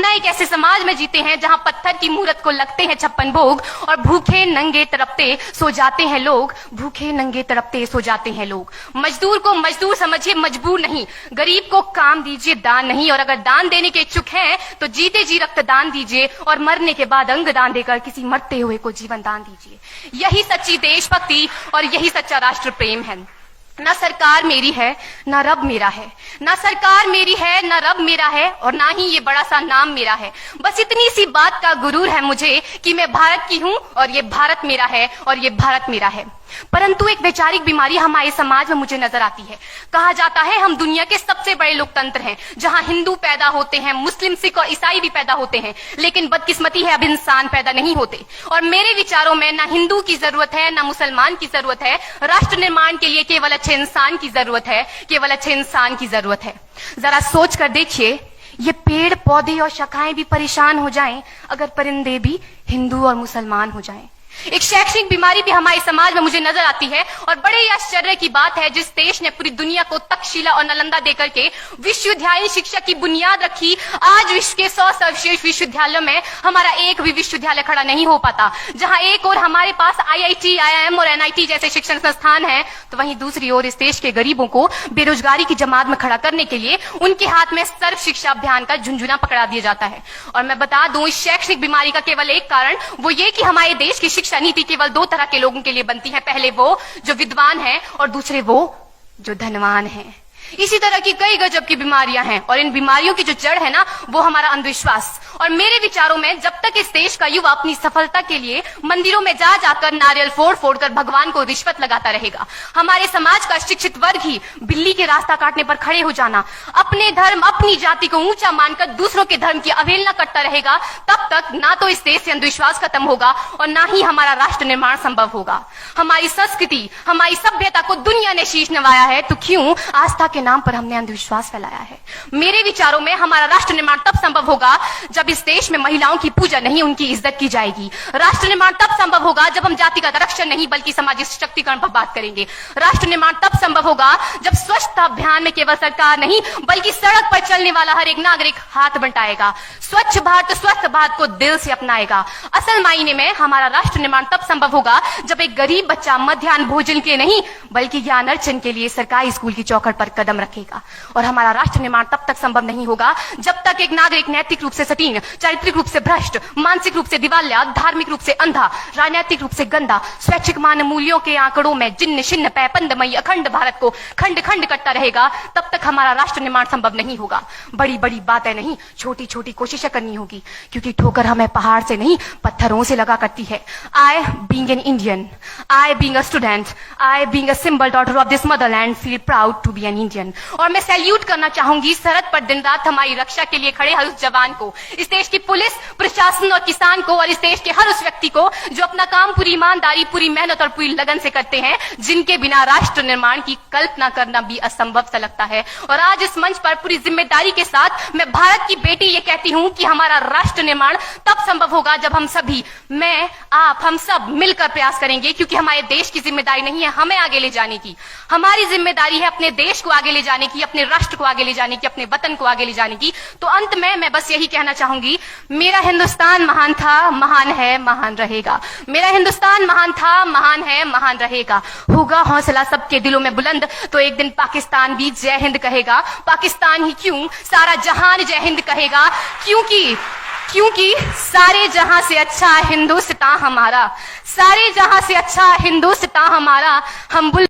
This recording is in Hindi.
ना एक ऐसे समाज में जीते हैं जहां पत्थर की मूरत को लगते हैं 56 भोग और भूखे नंगे तड़पते सो जाते हैं लोग, भूखे नंगे तड़पते सो जाते हैं लोग। मजदूर को मजदूर समझिए, मजबूर नहीं। गरीब को काम दीजिए, दान नहीं। और अगर दान देने के इच्छुक हैं तो जीते जी रक्तदान दीजिए और मरने के बाद अंग दान देकर किसी मरते हुए को जीवन दान दीजिए। यही सच्ची देशभक्ति और यही सच्चा राष्ट्र प्रेम है। ना सरकार मेरी है ना रब मेरा है, ना सरकार मेरी है ना रब मेरा है, और ना ही ये बड़ा सा नाम मेरा है। बस इतनी सी बात का गुरूर है मुझे कि मैं भारत की हूं और ये भारत मेरा है और ये भारत मेरा है। परंतु एक वैचारिक बीमारी हमारे समाज में मुझे नजर आती है। कहा जाता है हम दुनिया के सबसे बड़े लोकतंत्र हैं, जहां हिंदू पैदा होते हैं, मुस्लिम, सिख और ईसाई भी पैदा होते हैं, लेकिन बदकिस्मती है अब इंसान पैदा नहीं होते। और मेरे विचारों में ना हिंदू की जरूरत है ना मुसलमान की जरूरत है। राष्ट्र निर्माण के लिए केवल अच्छे इंसान की जरूरत है, केवल अच्छे इंसान की जरूरत है। जरा सोच कर देखिए, ये पेड़ पौधे और शाखाएं भी परेशान हो जाएं अगर परिंदे भी हिंदू और मुसलमान हो जाएं। एक शैक्षणिक बीमारी भी हमारे समाज में मुझे नजर आती है, और बड़े ही आश्चर्य की बात है जिस देश ने पूरी दुनिया को तक्षशिला और नालंदा देकर के विश्वविद्यालय शिक्षा की बुनियाद रखी, आज विश्व के 100 सर्वश्रेष्ठ विश्वविद्यालयों में हमारा एक भी विश्वविद्यालय खड़ा नहीं हो पाता। जहां एक और हमारे पास IIT, IIM और NIT जैसे शिक्षण संस्थान हैं, तो वहीं दूसरी ओर इस देश के गरीबों को बेरोजगारी की जमात में खड़ा करने के लिए उनके हाथ में सर्व शिक्षा अभियान का झुंझुना पकड़ा दिया जाता है। और मैं बता दूं, इस शैक्षणिक बीमारी का केवल एक कारण वो ये कि हमारे देश की शिक्षा नीति केवल 2 तरह के लोगों के लिए बनती है। पहले वो जो विद्वान हैं और दूसरे वो जो धनवान हैं। इसी तरह की कई गजब की बीमारियां हैं, और इन बीमारियों की जो जड़ है ना, वो हमारा अंधविश्वास। और मेरे विचारों में जब तक इस देश का युवा अपनी सफलता के लिए मंदिरों में जा जाकर नारियल फोड़ फोड़ कर भगवान को रिश्वत लगाता रहेगा, हमारे समाज का शिक्षित वर्ग ही बिल्ली के रास्ता काटने पर खड़े हो जाना, अपने धर्म अपनी जाति को ऊंचा मानकर दूसरों के धर्म की अवहेलना करता रहेगा, तब तक ना तो इस देश से अंधविश्वास खत्म होगा और ना ही हमारा राष्ट्र निर्माण संभव होगा। हमारी संस्कृति, हमारी सभ्यता को दुनिया ने शीश नवाया है, तो क्यों आस्था के नाम पर हमने अंधविश्वास फैलाया है? मेरे विचारों में हमारा राष्ट्र निर्माण तब संभव होगा जब इस देश में महिलाओं की पूजा नहीं, उनकी इज्जत की जाएगी। राष्ट्र निर्माण तब संभव होगा जब हम जातिगत आरक्षण नहीं बल्कि सामाजिक सशक्तिकरण पर बात करेंगे। राष्ट्र निर्माण तब संभव होगा जब स्वच्छता अभियान में केवल सरकार नहीं बल्कि सड़क पर चलने वाला हर एक नागरिक हाथ बंटाएगा, स्वच्छ भारत स्वस्थ भारत को दिल से अपनाएगा। असल मायने में हमारा राष्ट्र निर्माण तब संभव होगा जब एक गरीब बच्चा मध्याह्न भोजन के नहीं बल्कि ज्ञान अर्जन के लिए सरकारी स्कूल की चौखट पर कदम रखेगा। और हमारा राष्ट्र निर्माण तब तक संभव नहीं होगा जब तक एक नागरिक नैतिक रूप से सटीन, चारित्रिक रूप से भ्रष्ट, मानसिक रूप से दिवालिया, धार्मिक रूप से अंधा, राजनीतिक रूप से गंदा, स्वैच्छिक मान मूल्यों के आंकड़ों में जिन्न शिन्न पैपंदमयी अखंड भारत को खंड खंड करता रहेगा, तब तक हमारा राष्ट्र निर्माण संभव नहीं होगा। बड़ी बड़ी बातें नहीं, छोटी छोटी कोशिशें करनी होगी, क्योंकि ठोकर हमें पहाड़ से नहीं पत्थरों से लगा करती है। I being an Indian, I being a student, I being a simple daughter of this motherland feel proud to be an Indian। और मैं सैल्यूट करना चाहूंगी सरहद पर दिन रात हमारी रक्षा के लिए खड़े हर उस जवान को, इस देश की पुलिस, प्रशासन और किसान को, और इस देश के हर उस व्यक्ति को जो अपना काम पूरी ईमानदारी, पूरी मेहनत और पूरी लगन से करते हैं, जिनके बिना राष्ट्र निर्माण की कल्पना करना भी असंभव सा लगता है। और आज इस मंच पर पूरी जिम्मेदारी के साथ मैं भारत की बेटी ये कहती हूं कि हमारा राष्ट्र निर्माण तब संभव होगा जब हम सभी, मैं, आप, हम सब मिलकर प्रयास करेंगे, क्योंकि हमारे देश की जिम्मेदारी नहीं है हमें आगे ले जाने की, हमारी जिम्मेदारी है अपने देश को आगे ले जाने की, अपने राष्ट्र को आगे ले जाने की, अपने वतन को आगे ले जाने की। तो अंत में मैं बस यही कहना चाहूंगी, मेरा हिंदुस्तान महान था, महान है, महान रहेगा। मेरा हिंदुस्तान महान था, महान है, महान रहेगा। होगा हौसला सबके दिलों में बुलंद तो एक दिन पाकिस्तान भी जय हिंद कहेगा। पाकिस्तान ही क्यों, सारा जहान जय हिंद कहेगा, क्योंकि सारे जहां से अच्छा हिंदुस्तान हमारा, सारे जहां से अच्छा हिंदुस्तान हमारा। हम